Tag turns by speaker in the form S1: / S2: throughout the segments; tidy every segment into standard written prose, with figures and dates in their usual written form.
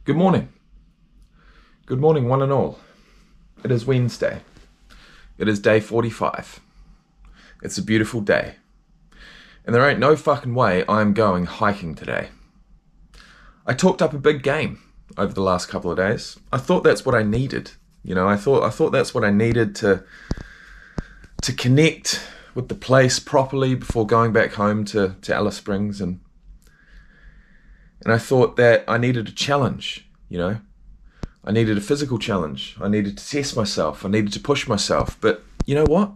S1: Good morning. Good morning, one and all. It is Wednesday. It is day 45. It's a beautiful day. And there ain't no fucking way I'm going hiking today. I talked up a big game over the last couple of days. I thought that's what I needed. I thought that's what I needed to connect with the place properly before going back home to Alice Springs, and I thought that I needed a challenge, I needed a physical challenge. I needed to test myself. I needed to push myself. But you know what?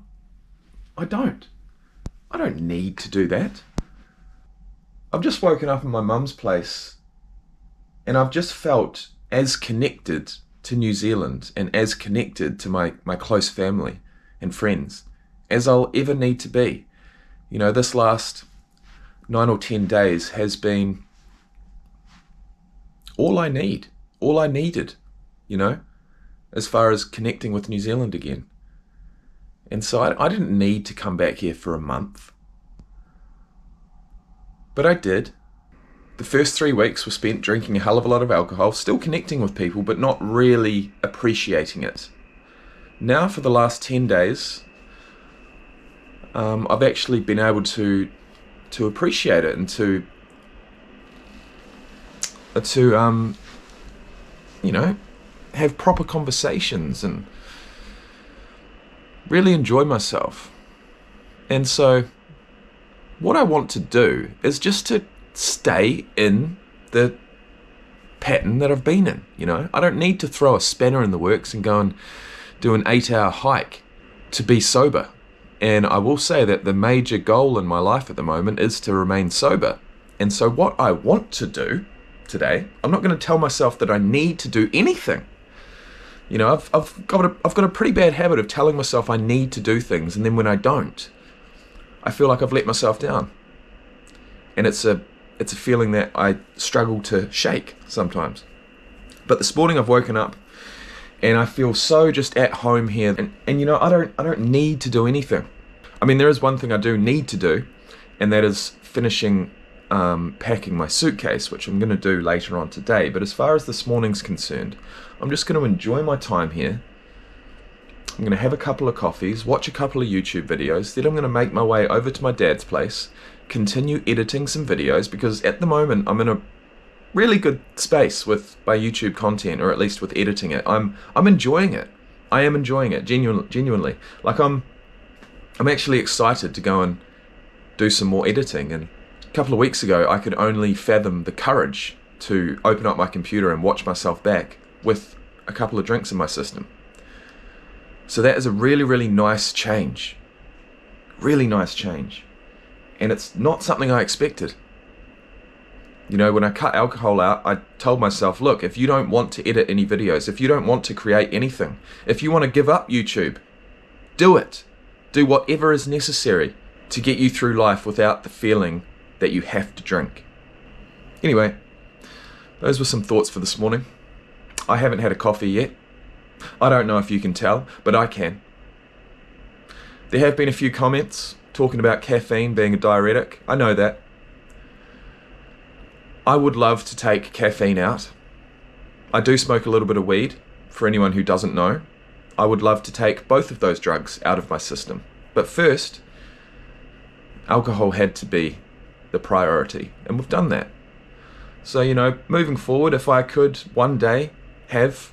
S1: I don't need to do that. I've just woken up in my mum's place and I've just felt as connected to New Zealand and as connected to my close family and friends as I'll ever need to be. This last 9 or 10 days has been all I needed, as far as connecting with New Zealand again. And so I didn't need to come back here for a month. But I did. The first 3 weeks were spent drinking a hell of a lot of alcohol, still connecting with people, but not really appreciating it. Now for the last 10 days, I've actually been able to appreciate it and to have proper conversations and really enjoy myself. And so what I want to do is just to stay in the pattern that I've been in. I don't need to throw a spanner in the works and go and do an 8-hour hike to be sober. And I will say that the major goal in my life at the moment is to remain sober. And so what I want to do today, I'm not going to tell myself that I need to do anything. I've got a pretty bad habit of telling myself I need to do things, and then when I don't, I feel like I've let myself down. And it's a feeling that I struggle to shake sometimes. But this morning I've woken up and I feel so just at home here, and I don't need to do anything. I mean, there is one thing I do need to do, and that is finishing packing my suitcase, which I'm going to do later on today. But as far as this morning's concerned, I'm just going to enjoy my time here. I'm going to have a couple of coffees, watch a couple of YouTube videos, then I'm going to make my way over to my dad's place, continue editing some videos, because at the moment I'm in a really good space with my YouTube content, or at least with editing it. I'm enjoying it. I am enjoying it genuinely. Like I'm actually excited to go and do some more editing. And a couple of weeks ago, I could only fathom the courage to open up my computer and watch myself back with a couple of drinks in my system. So that is a really, really nice change. Really nice change. And it's not something I expected. When I cut alcohol out, I told myself, look, if you don't want to edit any videos, if you don't want to create anything, if you want to give up YouTube, do it. Do whatever is necessary to get you through life without the feeling that you have to drink. Anyway, those were some thoughts for this morning. I haven't had a coffee yet. I don't know if you can tell, but I can. There have been a few comments talking about caffeine being a diuretic. I know that. I would love to take caffeine out. I do smoke a little bit of weed, for anyone who doesn't know. I would love to take both of those drugs out of my system. But first, alcohol had to be the priority, and we've done that. So, moving forward, if I could one day have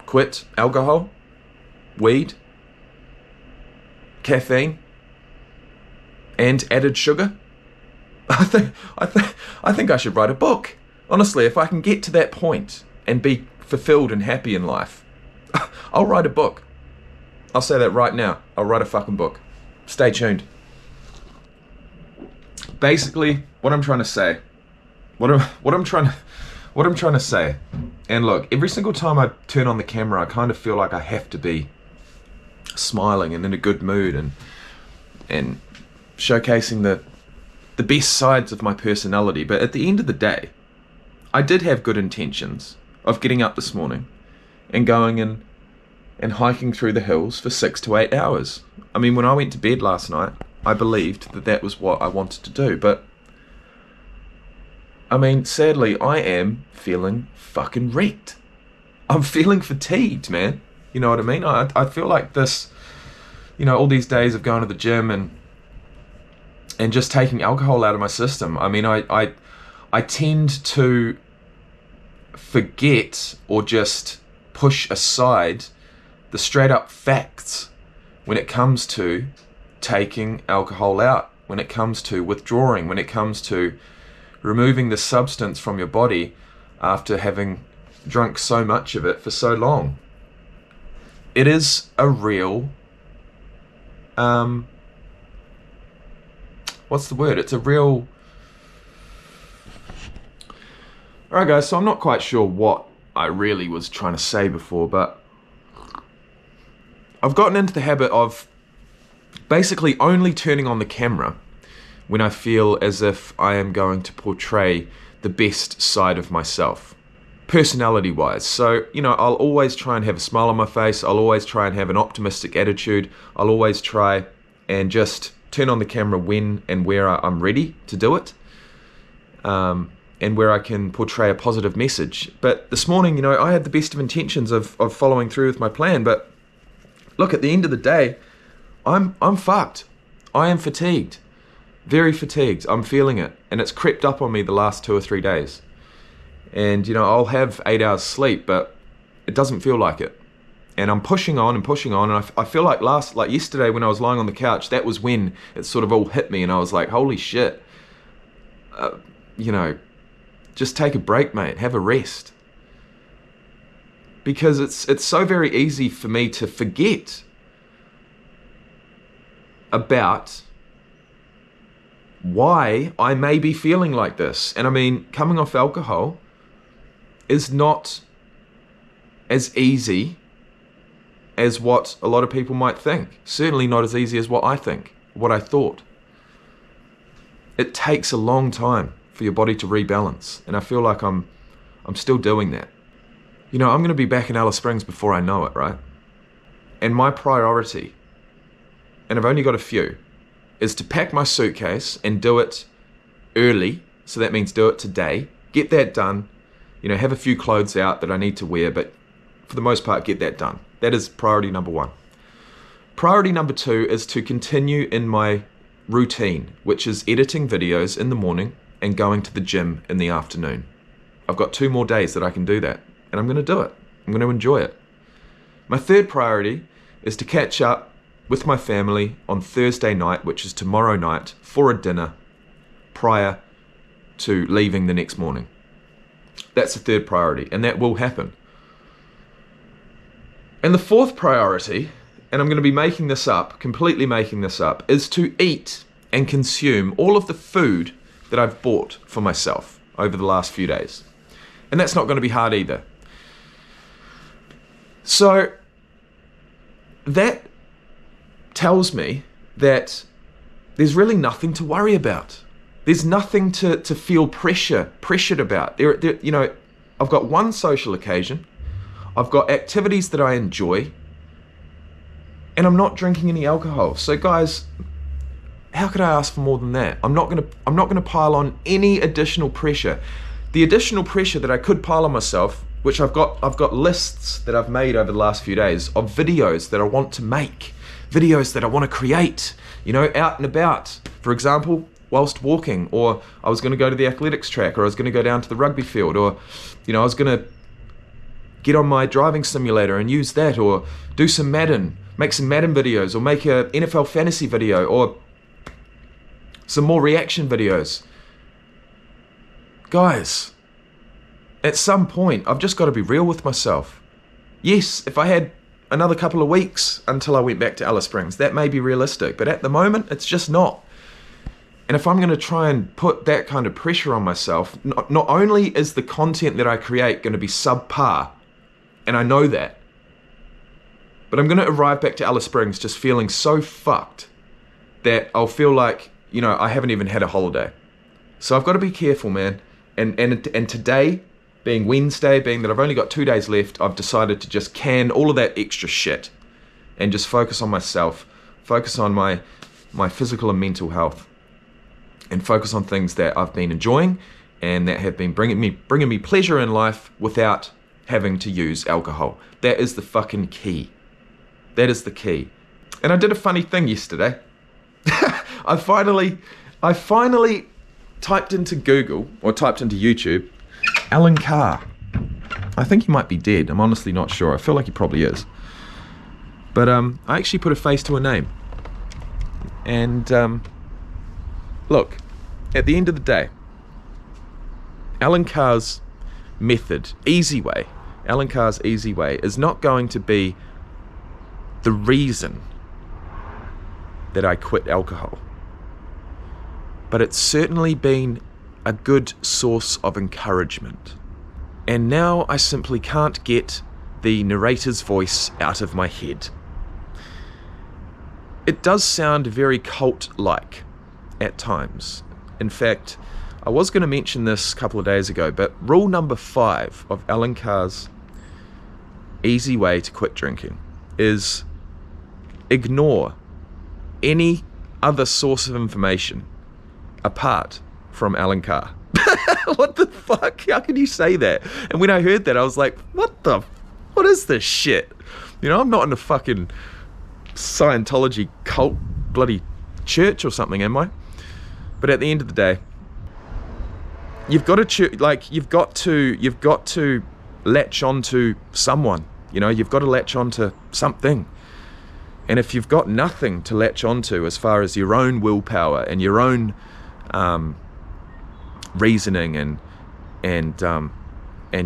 S1: quit alcohol, weed, caffeine, and added sugar, I think I should write a book. Honestly, if I can get to that point and be fulfilled and happy in life, I'll write a book. I'll say that right now. I'll write a fucking book. Stay tuned. Basically, what I'm trying to say, and look, every single time I turn on the camera, I kind of feel like I have to be smiling and in a good mood and showcasing the best sides of my personality. But at the end of the day, I did have good intentions of getting up this morning and going and hiking through the hills for 6 to 8 hours. I mean, when I went to bed last night, I believed that was what I wanted to do, but I mean, sadly, I am feeling fucking wrecked. I'm feeling fatigued, man. You know what I mean? I feel like this, all these days of going to the gym and just taking alcohol out of my system. I mean, I tend to forget or just push aside the straight up facts when it comes to taking alcohol out, when it comes to withdrawing, when it comes to removing the substance from your body after having drunk so much of it for so long. It is a real, what's the word? It's a real... Alright guys, so I'm not quite sure what I really was trying to say before, but I've gotten into the habit of basically only turning on the camera when I feel as if I am going to portray the best side of myself, personality-wise. So, I'll always try and have a smile on my face. I'll always try and have an optimistic attitude. I'll always try and just turn on the camera when and where I'm ready to do it, and where I can portray a positive message. But this morning, I had the best of intentions of following through with my plan, but look, at the end of the day, I'm fucked. I am fatigued. Very fatigued. I'm feeling it. And it's crept up on me the last 2 or 3 days. And, I'll have 8 hours sleep, but it doesn't feel like it. And I'm pushing on and pushing on. And I feel like yesterday when I was lying on the couch, that was when it sort of all hit me. And I was like, holy shit. Just take a break, mate. Have a rest. Because it's so very easy for me to forget about why I may be feeling like this. And I mean, coming off alcohol is not as easy as what a lot of people might think. Certainly not as easy as what I think, what I thought. It takes a long time for your body to rebalance. And I feel like I'm still doing that. I'm going to be back in Alice Springs before I know it, right? And my priority, and I've only got a few, is to pack my suitcase and do it early. So that means do it today. Get that done. Have a few clothes out that I need to wear, but for the most part, get that done. That is priority number 1. Priority number 2 is to continue in my routine, which is editing videos in the morning and going to the gym in the afternoon. I've got 2 more days that I can do that, and I'm going to do it. I'm going to enjoy it. My third priority is to catch up with my family on Thursday night, which is tomorrow night, for a dinner prior to leaving the next morning. That's the third priority, and that will happen. And the fourth priority, and I'm going to be completely making this up, is to eat and consume all of the food that I've bought for myself over the last few days. And that's not going to be hard either. So that tells me that there's really nothing to worry about. There's nothing to feel pressured about. I've got one social occasion. I've got activities that I enjoy. And I'm not drinking any alcohol. So guys, how could I ask for more than that? I'm not gonna pile on any additional pressure. The additional pressure that I could pile on myself, which I've got lists that I've made over the last few days of videos that I want to make, videos that I want to create, out and about. For example, whilst walking, or I was going to go to the athletics track, or I was going to go down to the rugby field, or I was going to get on my driving simulator and use that, or do some Madden, make some Madden videos, or make a NFL fantasy video, or some more reaction videos. Guys, at some point, I've just got to be real with myself. Yes, if I had another couple of weeks until I went back to Alice Springs, that may be realistic, but at the moment, it's just not. And if I'm going to try and put that kind of pressure on myself, not only is the content that I create going to be subpar, and I know that, but I'm going to arrive back to Alice Springs just feeling so fucked that I'll feel like, I haven't even had a holiday. So I've got to be careful, man. And today, being Wednesday, being that I've only got 2 days left, I've decided to just can all of that extra shit and just focus on myself, focus on my physical and mental health, and focus on things that I've been enjoying and that have been bringing me pleasure in life without having to use alcohol. That is the fucking key. That is the key. And I did a funny thing yesterday. I finally typed into Google, or typed into YouTube, Alan Carr. I think he might be dead. I'm honestly not sure. I feel like he probably is. But I actually put a face to a name. And look, at the end of the day, Alan Carr's method, Alan Carr's easy way is not going to be the reason that I quit alcohol. But it's certainly been a good source of encouragement. And now I simply can't get the narrator's voice out of my head. It does sound very cult-like at times. In fact, I was going to mention this a couple of days ago, but rule number 5 of Alan Carr's easy way to quit drinking is ignore any other source of information apart from Alan Carr. What the fuck? How can you say that? And when I heard that, I was like, what is this shit? You know, I'm not in a fucking Scientology cult bloody church or something, am I? But at the end of the day, you've got to latch onto someone. You know, you've got to latch onto something. And if you've got nothing to latch onto as far as your own willpower and your own reasoning and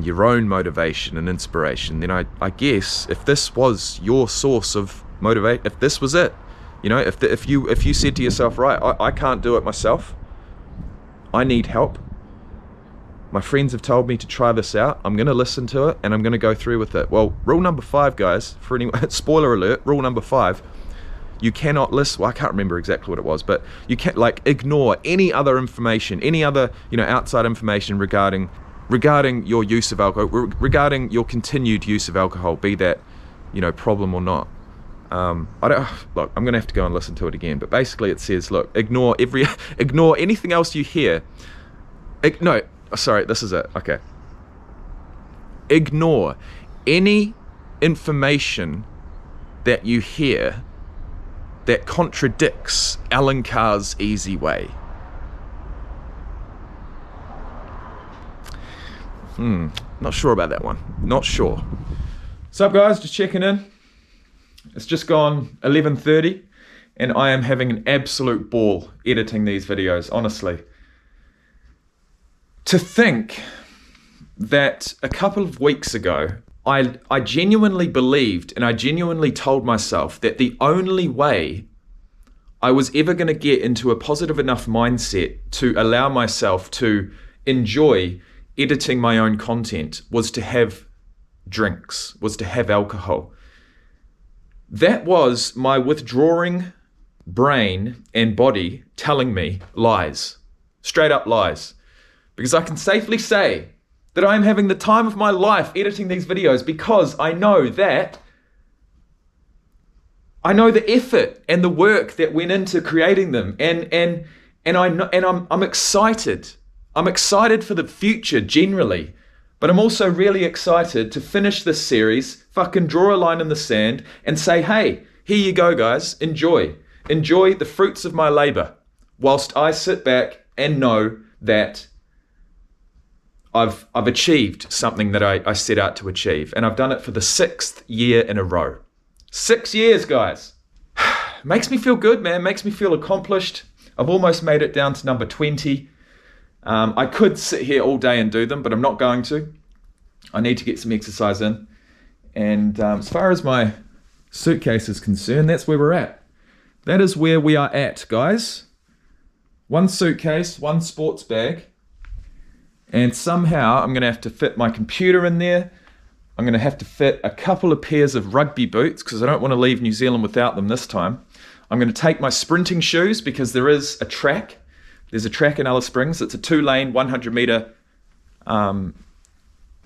S1: your own motivation and inspiration, then I guess if this was your source of motivate, if this was it, you know, if you said to yourself, right, I can't do it myself, I need help. My friends have told me to try this out. I'm going to listen to it and I'm going to go through with it. Well, rule number 5, guys, for anyone, spoiler alert, rule number 5, you cannot listen. Well, I can't remember exactly what it was, but you can't ignore any other information, any other, you know, outside information regarding your use of alcohol, regarding your continued use of alcohol, be that, you know, problem or not. I'm going to have to go and listen to it again, but basically it says, look, ignore anything else you hear. This is it. Okay. Ignore any information that you hear that contradicts Alan Carr's easy way. Not sure about that one. Not sure. What's up, guys? Just checking in. It's just gone 11:30 and I am having an absolute ball editing these videos, honestly. To think that a couple of weeks ago, I genuinely believed and I genuinely told myself that the only way I was ever going to get into a positive enough mindset to allow myself to enjoy editing my own content was to have drinks, was to have alcohol. That was my withdrawing brain and body telling me lies, straight up lies. Because I can safely say that I am having the time of my life editing these videos because I know the effort and the work that went into creating them, and I'm excited. I'm excited for the future generally, but I'm also really excited to finish this series, fucking draw a line in the sand and say, hey, here you go, guys, enjoy the fruits of my labor, whilst I sit back and know that I've achieved something that I set out to achieve, and I've done it for the 6th year in a row. 6 years, guys. Makes me feel good, man. Makes me feel accomplished. I've almost made it down to number 20. I could sit here all day and do them, but I'm not going to. I need to get some exercise in. And as far as my suitcase is concerned, that's where we're at. That is where we are at, guys. 1 suitcase, 1 sports bag. And somehow I'm going to have to fit my computer in there. I'm going to have to fit a couple of pairs of rugby boots because I don't want to leave New Zealand without them this time. I'm going to take my sprinting shoes because there is a track. There's a track in Alice Springs. It's a 2-lane, 100-meter,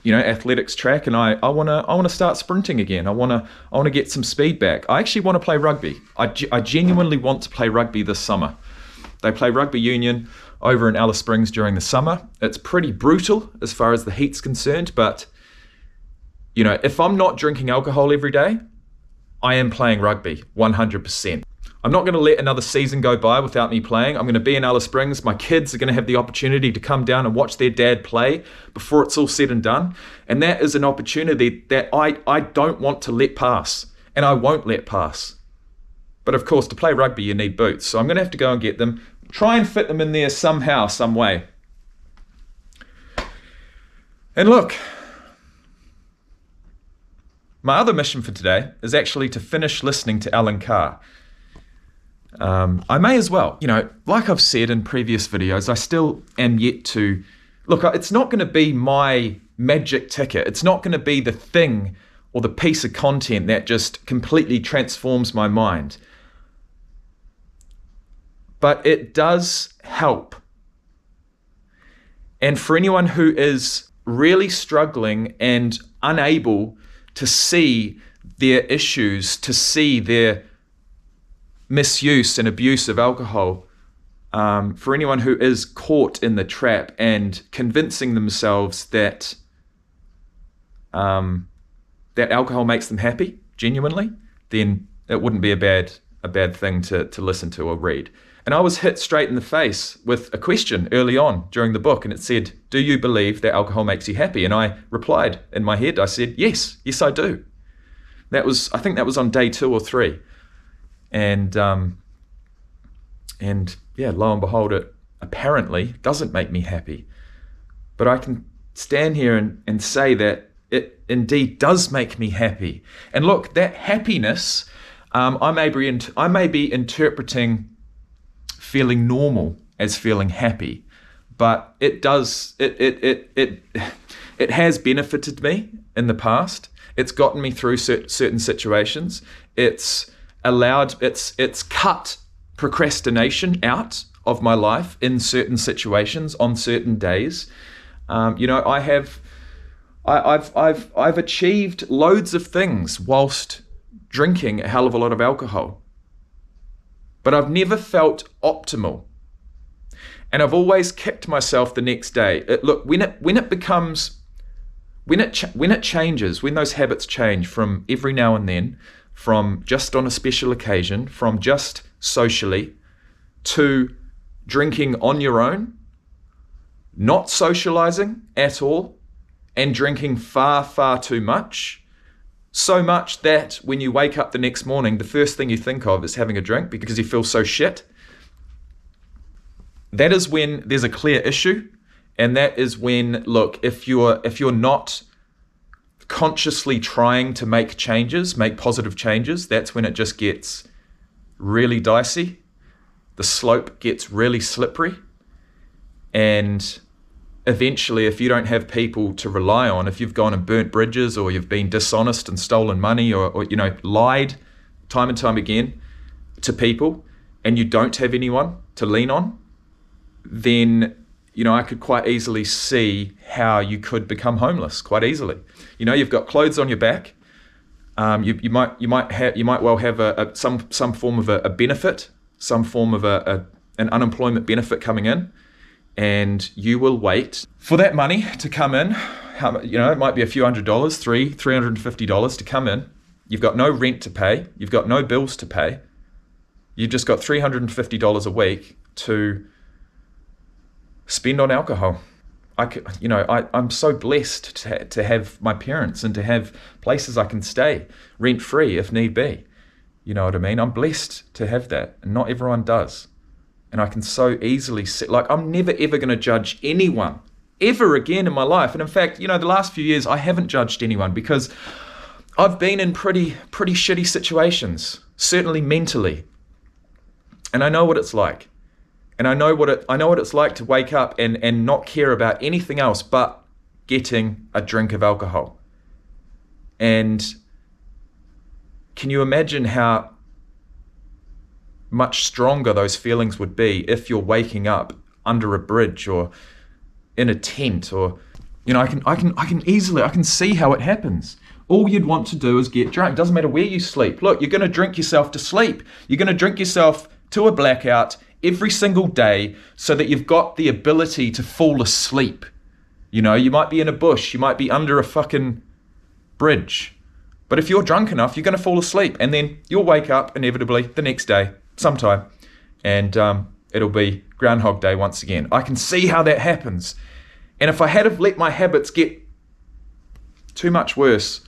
S1: athletics track, and I want to start sprinting again. I want to get some speed back. I actually want to play rugby. I genuinely want to play rugby this summer.
S2: They play rugby union over in Alice Springs during the summer. It's pretty brutal as far as the heat's concerned, but if I'm not drinking alcohol every day, I am playing rugby 100%. I'm not going to let another season go by without me playing. I'm going to be in Alice Springs. My kids are going to have the opportunity to come down and watch their dad play before it's all said and done. And that is an opportunity that I don't want to let pass, and I won't let pass. But of course, to play rugby, you need boots. So I'm going to have to go and get them, try and fit them in there somehow, some way. And look, my other mission for today is actually to finish listening to Alan Carr. I may as well. Like I've said in previous videos, I still am yet to... Look, it's not going to be my magic ticket. It's not going to be the thing or the piece of content that just completely transforms my mind. But it does help. And for anyone who is really struggling and unable to see their issues, to see their misuse and abuse of alcohol, for anyone who is caught in the trap and convincing themselves that that alcohol makes them happy, genuinely, then it wouldn't be a bad thing to listen to or read. And I was hit straight in the face with a question early on during the book, and it said, "Do you believe that alcohol makes you happy?" And I replied in my head, I said, yes I do. I think that was on day 2 or 3. And yeah, lo and behold, it apparently doesn't make me happy. But I can stand here and say that it indeed does make me happy. And look, that happiness, I may be interpreting feeling normal as feeling happy, but it has benefited me in the past. It's gotten me through certain situations. It's cut procrastination out of my life in certain situations on certain days. I've achieved loads of things whilst drinking a hell of a lot of alcohol, but I've never felt optimal, and I've always kicked myself the next day. When it changes, when those habits change from every now and then, from just on a special occasion, from just socially, to drinking on your own, not socializing at all, and drinking far, far too much, so much that when you wake up the next morning, the first thing you think of is having a drink because you feel so shit. That is when there's a clear issue, and that is when, look, if you're not consciously trying to make positive changes, that's when it just gets really dicey. The slope gets really slippery, and eventually, if you don't have people to rely on, if you've gone and burnt bridges, or you've been dishonest and stolen money, or lied time and time again to people, and you don't have anyone to lean on, then I could quite easily see how you could become homeless quite easily. You've got clothes on your back. You might well have some form of a benefit, some form of an unemployment benefit coming in, and you will wait for that money to come in. It might be a few $100, $350 to come in. You've got no rent to pay. You've got no bills to pay. You've just got $350 a week to spend on alcohol. I'm so blessed to have my parents and to have places I can stay rent-free if need be. You know what I mean? I'm blessed to have that, and not everyone does. And I can so easily I'm never ever going to judge anyone ever again in my life. And in fact, the last few years I haven't judged anyone because I've been in pretty shitty situations, certainly mentally. And I know what it's like. And I know what it's like to wake up and not care about anything else but getting a drink of alcohol. And can you imagine how much stronger those feelings would be if you're waking up under a bridge or in a tent, or I can see how it happens. All you'd want to do is get drunk. Doesn't matter where you sleep. Look, you're going to drink yourself to sleep. You're going to drink yourself to a blackout every single day so that you've got the ability to fall asleep. You know, you might be in a bush, you might be under a fucking bridge. But if you're drunk enough, you're going to fall asleep, and then you'll wake up inevitably the next day, sometime, and it'll be Groundhog Day once again. I can see how that happens. And if I had have let my habits get too much worse,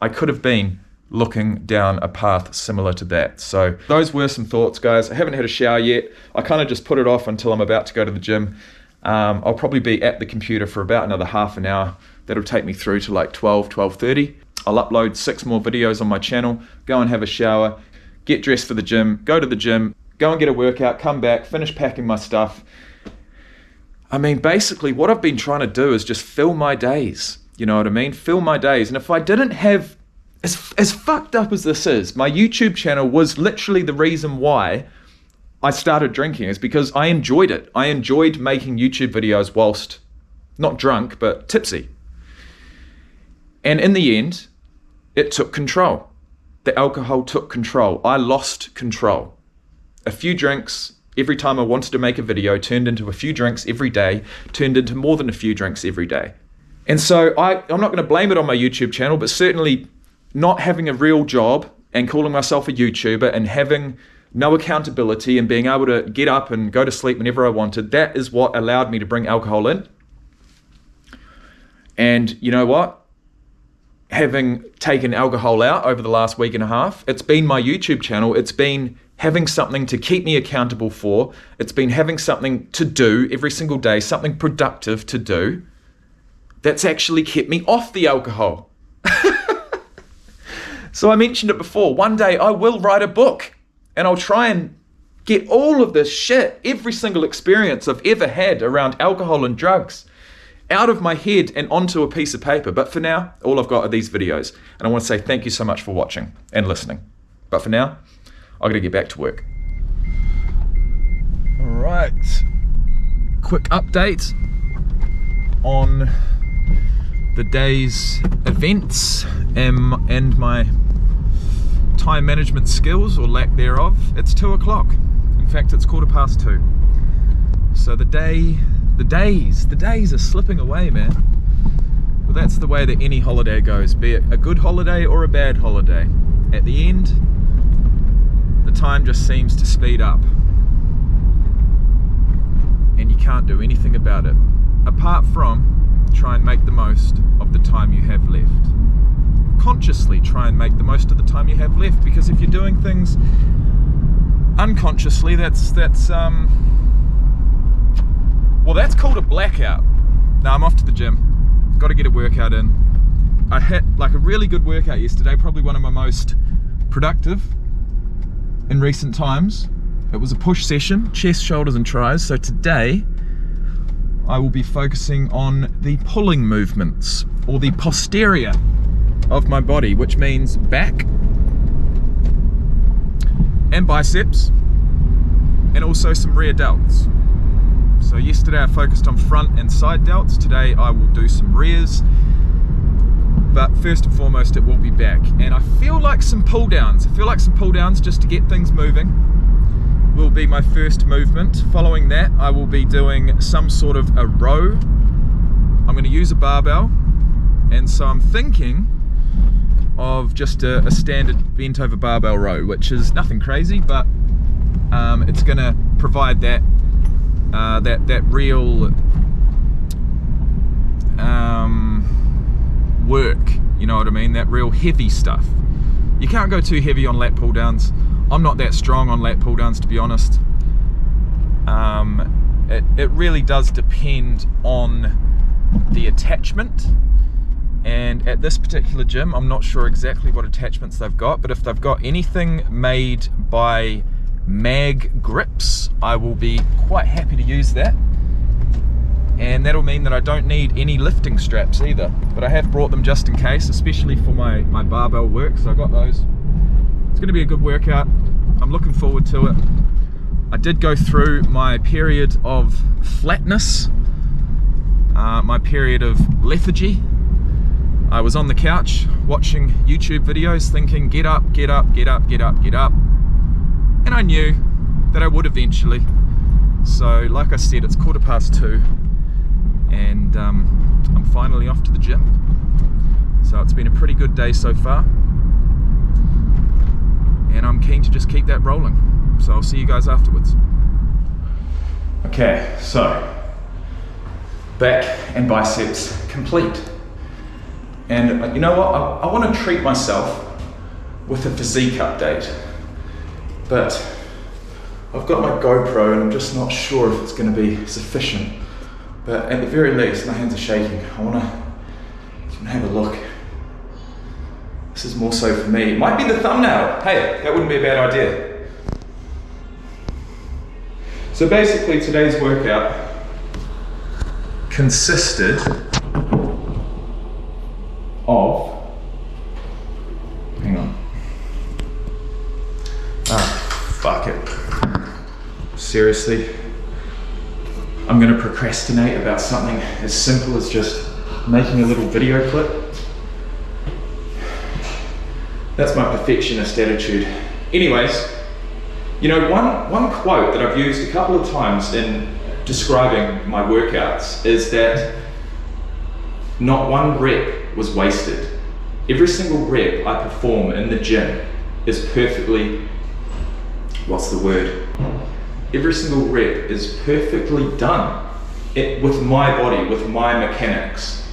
S2: I could have been looking down a path similar to that. So those were some thoughts, guys. I haven't had a shower yet. I kind of just put it off until I'm about to go to the gym. I'll probably be at the computer for about another half an hour. That'll take me through to like 12:30. I'll upload 6 more videos on my channel, go and have a shower, get dressed for the gym, go to the gym, go and get a workout, come back, finish packing my stuff. I mean, basically what I've been trying to do is just fill my days. You know what I mean? Fill my days. And if I didn't have, as fucked up as this is, my YouTube channel was literally the reason why I started drinking, is because I enjoyed it. I enjoyed making YouTube videos whilst not drunk, but tipsy. And in the end, it took control. The alcohol took control. I lost control. A few drinks every time I wanted to make a video turned into a few drinks every day, turned into more than a few drinks every day. And so I'm not going to blame it on my YouTube channel, but certainly not having a real job and calling myself a YouTuber and having no accountability and being able to get up and go to sleep whenever I wanted, that is what allowed me to bring alcohol in. And you know what? Having taken alcohol out over the last week and a half, it's been my YouTube channel. It's been having something to keep me accountable for. It's been having something to do every single day, something productive to do. That's actually kept me off the alcohol. So I mentioned it before. One day I will write a book and I'll try and get all of this shit, every single experience I've ever had around alcohol and drugs, out of my head and onto a piece of paper. But for now, all I've got are these videos. And I want to say thank you so much for watching and listening. But for now, I've got to get back to work. All right. Quick update on the day's events and my time management skills, or lack thereof. It's 2 o'clock. In fact, it's 2:15. So the days are slipping away, man. Well, that's the way that any holiday goes, be it a good holiday or a bad holiday. At the end, the time just seems to speed up. And you can't do anything about it, apart from try and make the most of the time you have left. Consciously try and make the most of the time you have left, because if you're doing things unconsciously, that's called a blackout. Now I'm off to the gym. Got to get a workout in. I hit like a really good workout yesterday, probably one of my most productive in recent times. It was a push session, chest, shoulders and tries. So today I will be focusing on the pulling movements, or the posterior of my body, which means back and biceps, and also some rear delts. So yesterday I focused on front and side delts. Today I will do some rears, but first and foremost it will be back. And I feel like some pull downs. Just to get things moving will be my first movement. Following that, I will be doing some sort of a row. I'm going to use a barbell, and so I'm thinking of just a standard bent over barbell row, which is nothing crazy, but it's going to provide that real work, you know what I mean, that real heavy stuff. You can't go too heavy on lat pull downs. I'm not that strong on lat pull downs, to be honest. It really does depend on the attachment, and at this particular gym I'm not sure exactly what attachments they've got, but if they've got anything made by mag grips, I will be quite happy to use that, and that'll mean that I don't need any lifting straps either, but I have brought them just in case, especially for my barbell work, so I got those. It's going to be a good workout. I'm looking forward to it. I did go through my period of flatness, my period of lethargy. I was on the couch watching YouTube videos thinking, get up, get up, get up, get up, get up. And I knew that I would eventually. So like I said, it's 2:15 and I'm finally off to the gym. So it's been a pretty good day so far, and I'm keen to just keep that rolling. So I'll see you guys afterwards. Okay, so back and biceps complete. And you know what, I want to treat myself with a physique update, but I've got my GoPro and I'm just not sure if it's going to be sufficient. But at the very least, my hands are shaking. I want to have a look. This is more so for me. It might be the thumbnail. Hey, that wouldn't be a bad idea. So basically today's workout consisted of, hang on. Fuck it. Seriously, I'm going to procrastinate about something as simple as just making a little video clip. That's my perfectionist attitude. Anyways, you know, one quote that I've used a couple of times in describing my workouts is that not one rep was wasted. Every single rep I perform in the gym is perfectly, what's the word? Every single rep is perfectly done with my body, with my mechanics.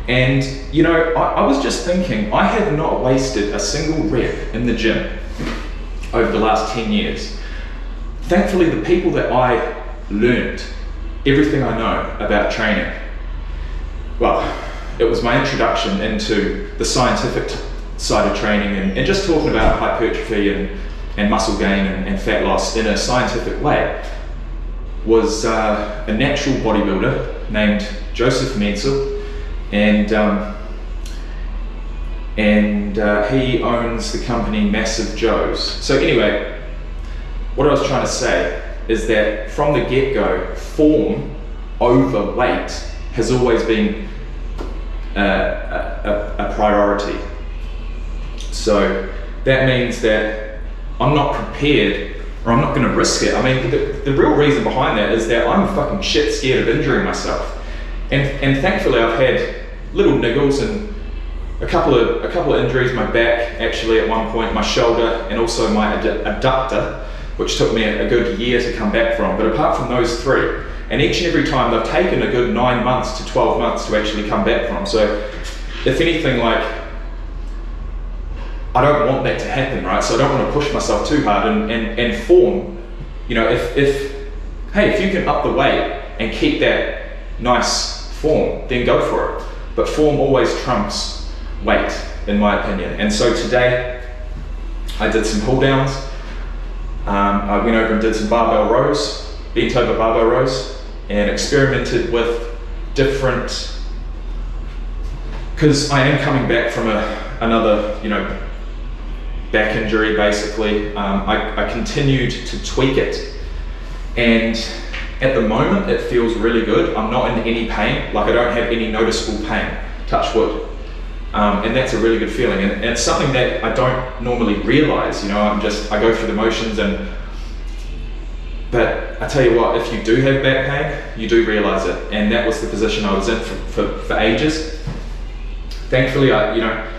S2: And you know, I was just thinking, I have not wasted a single rep in the gym over the last 10 years. Thankfully, the people that I learned everything I know about training, well, it was my introduction into the scientific side of training and just talking about hypertrophy and muscle gain and fat loss in a scientific way, was a natural bodybuilder named Joseph Menzel, and he owns the company Massive Joe's. So anyway, what I was trying to say is that from the get-go, form over weight has always been a priority. So that means that I'm not prepared, or I'm not going to risk it. I mean, the real reason behind that is that I'm fucking shit scared of injuring myself. And thankfully I've had little niggles and a couple of injuries, my back actually at one point, my shoulder, and also my adductor, which took me a good year to come back from. But apart from those three, and each and every time they've taken a good 9 months to 12 months to actually come back from. So if anything, like, I don't want that to happen, right? So I don't want to push myself too hard and form, you know, if you can up the weight and keep that nice form, then go for it. But form always trumps weight, in my opinion. And so today, I did some pull downs. I went over and did some barbell rows, bent over barbell rows, and experimented with different, because I am coming back from another, you know, back injury basically. I continued to tweak it, and at the moment it feels really good. I'm not in any pain, like I don't have any noticeable pain, touch wood. And that's a really good feeling, and it's something that I don't normally realize, you know, I go through the motions, but I tell you what, if you do have back pain, you do realize it, and that was the position I was in for ages. Thankfully, I, you know,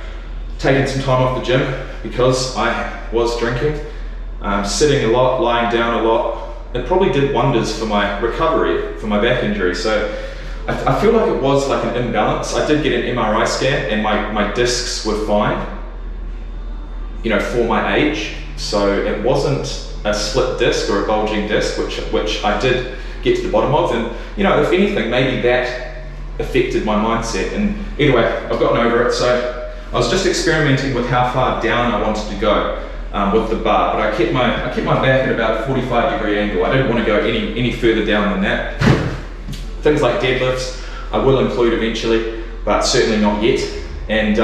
S2: taken some time off the gym because I was drinking, sitting a lot, lying down a lot. It probably did wonders for my recovery, for my back injury. So I feel like it was like an imbalance. I did get an MRI scan and my discs were fine, you know, for my age. So it wasn't a split disc or a bulging disc, which I did get to the bottom of. And, you know, if anything, maybe that affected my mindset. And anyway, I've gotten over it. So I was just experimenting with how far down I wanted to go with the bar, but I kept my back at about a 45-degree angle. I didn't want to go any further down than that. Things like deadlifts, I will include eventually, but certainly not yet. And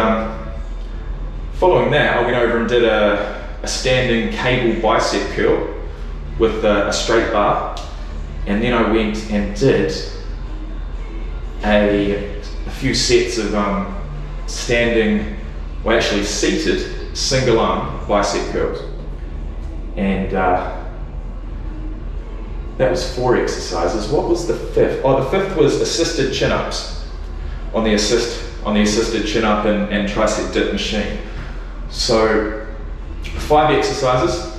S2: following that, I went over and did a standing cable bicep curl with a straight bar, and then I went and did a few sets of standing, well actually seated, single arm bicep curls. And That was 4 exercises. What was the 5th? Oh, the 5th was assisted chin-ups on the assisted chin-up and tricep dip machine. So 5 exercises,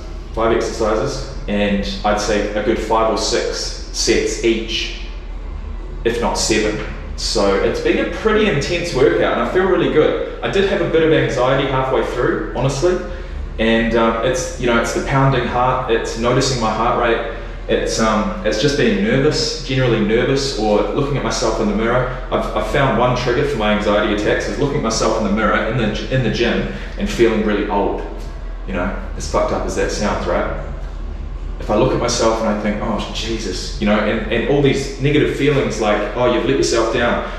S2: and I'd say a good 5 or 6 sets each, if not 7. So it's been a pretty intense workout, and I feel really good. I did have a bit of anxiety halfway through, honestly, and it's the pounding heart. It's noticing my heart rate. It's just being nervous, generally nervous, or looking at myself in the mirror. I've found one trigger for my anxiety attacks is looking at myself in the mirror in the gym and feeling really old. As fucked up as that sounds, right? If I look at myself and I think, oh Jesus, and all these negative feelings like, oh, you've let yourself down,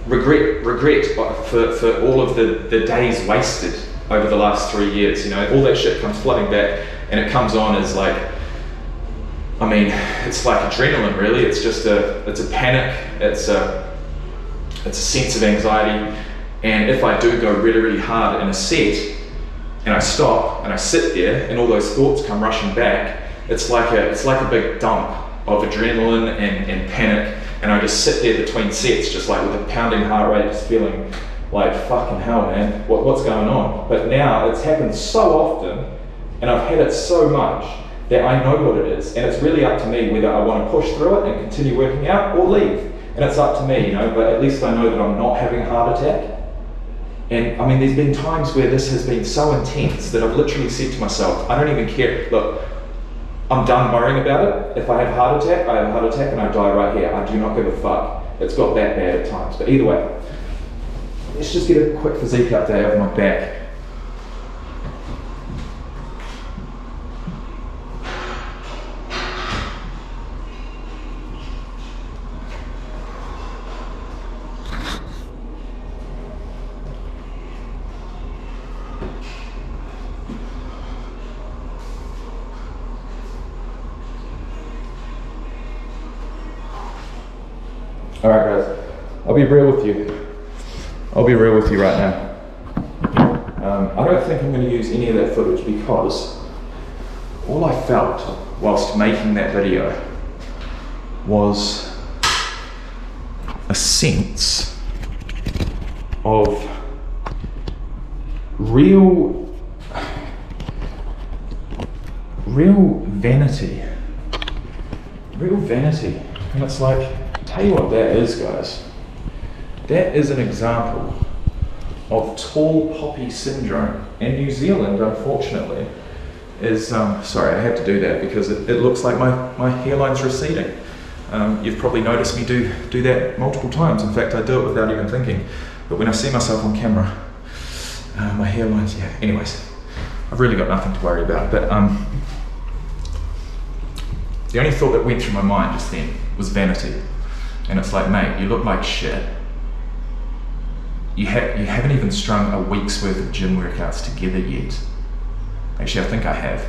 S2: regret for all of the days wasted over the last 3 years, all that shit comes flooding back, and it comes on as like, it's like adrenaline, really. It's a panic, it's a sense of anxiety, and if I do go really, really hard in a set, and I stop and I sit there and all those thoughts come rushing back, it's like a big dump of adrenaline and panic, and I just sit there between sets just like with a pounding heart rate, just feeling like fucking hell, man, what's going on? But now it's happened so often and I've had it so much that I know what it is, and it's really up to me whether I want to push through it and continue working out or leave, and it's up to me, but at least I know that I'm not having a heart attack. And there's been times where this has been so intense that I've literally said to myself, I don't even care. Look, I'm done worrying about it. If I have a heart attack, I have a heart attack and I die right here. I do not give a fuck. It's got that bad at times. But either way, let's just get a quick physique update of my back. Alright guys, I'll be real with you right now. I don't think I'm going to use any of that footage because all I felt whilst making that video was a sense of real vanity. And it's like, tell you what that is, guys. That is an example of tall poppy syndrome. And New Zealand, unfortunately, is, sorry, I had to do that because it looks like my hairline's receding. You've probably noticed me do that multiple times. In fact, I do it without even thinking. But when I see myself on camera, my hairline's, yeah. Anyways, I've really got nothing to worry about. But the only thought that went through my mind just then was vanity. And it's like, mate, you look like shit. You haven't even strung a week's worth of gym workouts together yet. Actually, I think I have.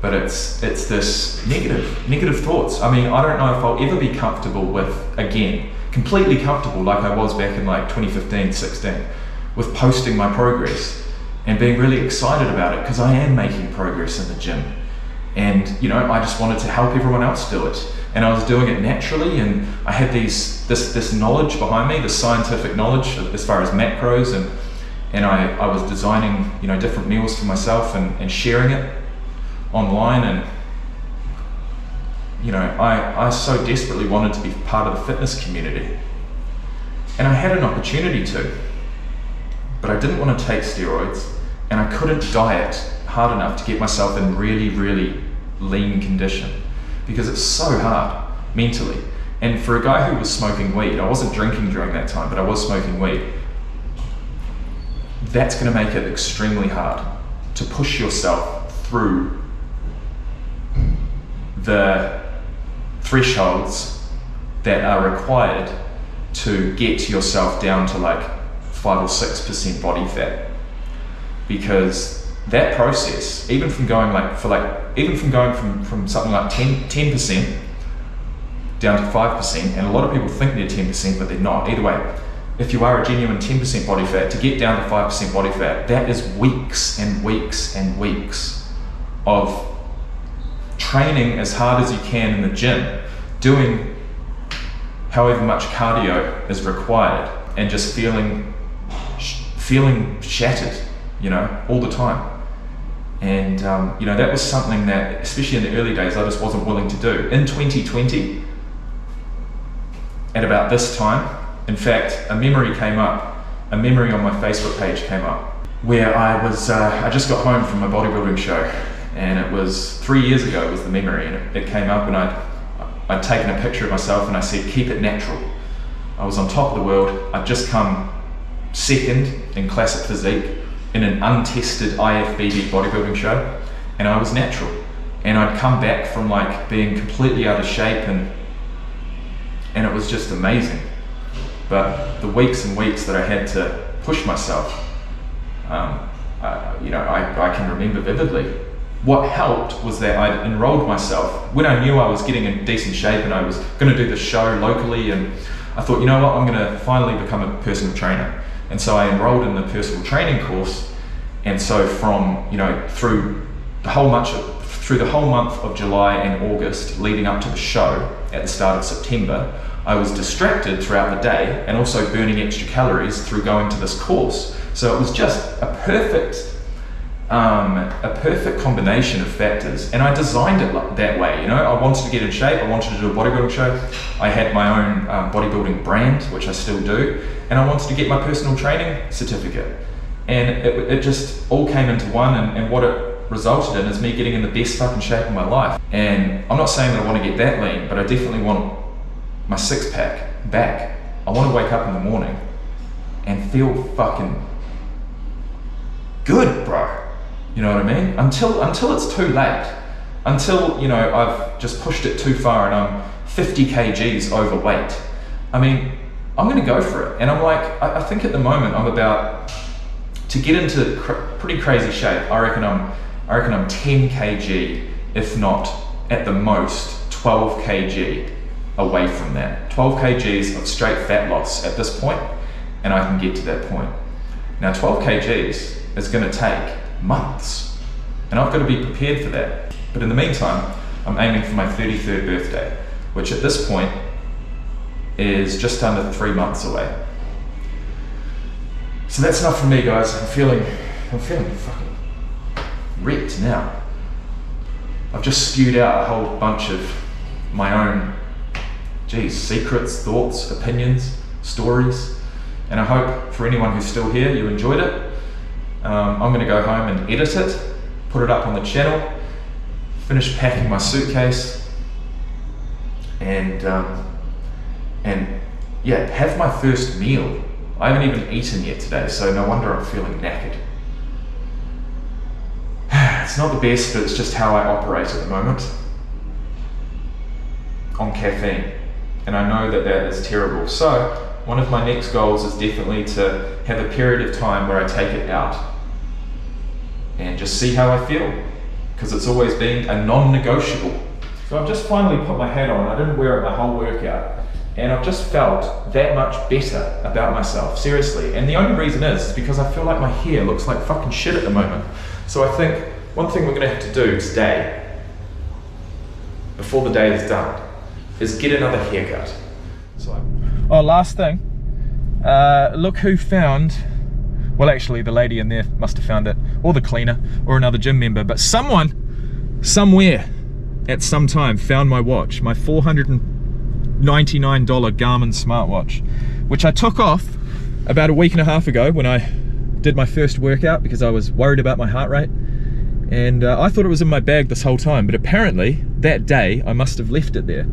S2: But it's this negative thoughts. I don't know if I'll ever be comfortable with, again, completely comfortable like I was back in like 2015, 16, with posting my progress and being really excited about it because I am making progress in the gym. And I just wanted to help everyone else do it. And I was doing it naturally, and I had this knowledge behind me, this scientific knowledge as far as macros, and I was designing different meals for myself and sharing it online, and I so desperately wanted to be part of the fitness community, and I had an opportunity to, but I didn't want to take steroids, and I couldn't diet hard enough to get myself in really, really lean condition. Because it's so hard mentally. And for a guy who was smoking weed, I wasn't drinking during that time, but I was smoking weed, that's going to make it extremely hard to push yourself through the thresholds that are required to get yourself down to like 5 or 6% body fat. Because that process, even from going from something like 10% down to 5%, and a lot of people think they're 10%, but they're not. Either way, if you are a genuine 10% body fat, to get down to 5% body fat, that is weeks and weeks and weeks of training as hard as you can in the gym, doing however much cardio is required, and just feeling shattered, all the time. And that was something that, especially in the early days, I just wasn't willing to do. In 2020, at about this time, in fact, a memory on my Facebook page came up, where I just got home from my bodybuilding show, and it was 3 years ago, was the memory, and it came up, and I'd taken a picture of myself, and I said, keep it natural. I was on top of the world. I'd just come second in classic physique in an untested IFBB bodybuilding show, and I was natural. And I'd come back from like being completely out of shape, and it was just amazing. But the weeks and weeks that I had to push myself, I can remember vividly. What helped was that I'd enrolled myself when I knew I was getting in decent shape and I was going to do the show locally, and I thought, you know what, I'm going to finally become a personal trainer. And so I enrolled in the personal training course, and so from through the whole month of July and August leading up to the show at the start of September, I was distracted throughout the day and also burning extra calories through going to this course. So it was just a perfect combination of factors, and I designed it that way. I wanted to get in shape, I wanted to do a bodybuilding show, I had my own bodybuilding brand, which I still do, and I wanted to get my personal training certificate, and it just all came into one, and what it resulted in is me getting in the best fucking shape of my life. And I'm not saying that I want to get that lean, but I definitely want my six-pack back. I want to wake up in the morning and feel fucking good, bro. You know what I mean? Until it's too late. Until, I've just pushed it too far and I'm 50 kgs overweight. I mean, I'm gonna go for it. And I'm like, I think at the moment I'm about to get into pretty crazy shape. I reckon I'm 10 kg, if not at the most 12 kg away from that. 12 kgs of straight fat loss at this point, and I can get to that point. Now 12 kgs is gonna take months, and I've got to be prepared for that. But in the meantime, I'm aiming for my 33rd birthday, which at this point is just under 3 months away. So that's enough from me, guys. I'm feeling fucking wrecked now. I've just spewed out a whole bunch of my own secrets, thoughts, opinions, stories, and I hope for anyone who's still here, you enjoyed it. I'm going to go home and edit it, put it up on the channel, finish packing my suitcase, and have my first meal. I haven't even eaten yet today, so no wonder I'm feeling knackered. It's not the best, but it's just how I operate at the moment on caffeine, and I know that is terrible. So one of my next goals is definitely to have a period of time where I take it out and just see how I feel, because it's always been a non-negotiable. So I've just finally put my hat on. I didn't wear it the whole workout, and I've just felt that much better about myself, seriously. And the only reason is because I feel like my hair looks like fucking shit at the moment. So I think one thing we're gonna have to do today, before the day is done, is get another haircut. Oh, last thing, look who found, well actually the lady in there must have found it, or the cleaner, or another gym member, but someone, somewhere, at some time found my watch, my $499 Garmin smartwatch, which I took off about a week and a half ago when I did my first workout because I was worried about my heart rate, and I thought it was in my bag this whole time, but apparently that day I must have left it there.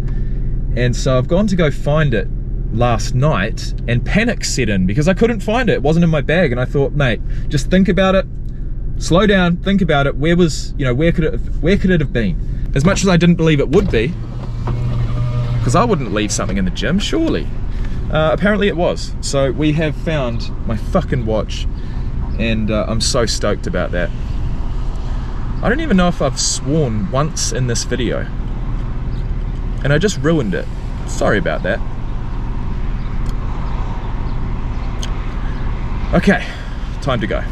S2: And so I've gone to go find it last night, and panic set in because I couldn't find it. It wasn't in my bag, and I thought, mate, just think about it, slow down, think about it. Where could it have been? As much as I didn't believe it would be, because I wouldn't leave something in the gym, surely. Apparently it was. So we have found my fucking watch, and I'm so stoked about that. I don't even know if I've sworn once in this video, and I just ruined it. Sorry about that. Okay, time to go.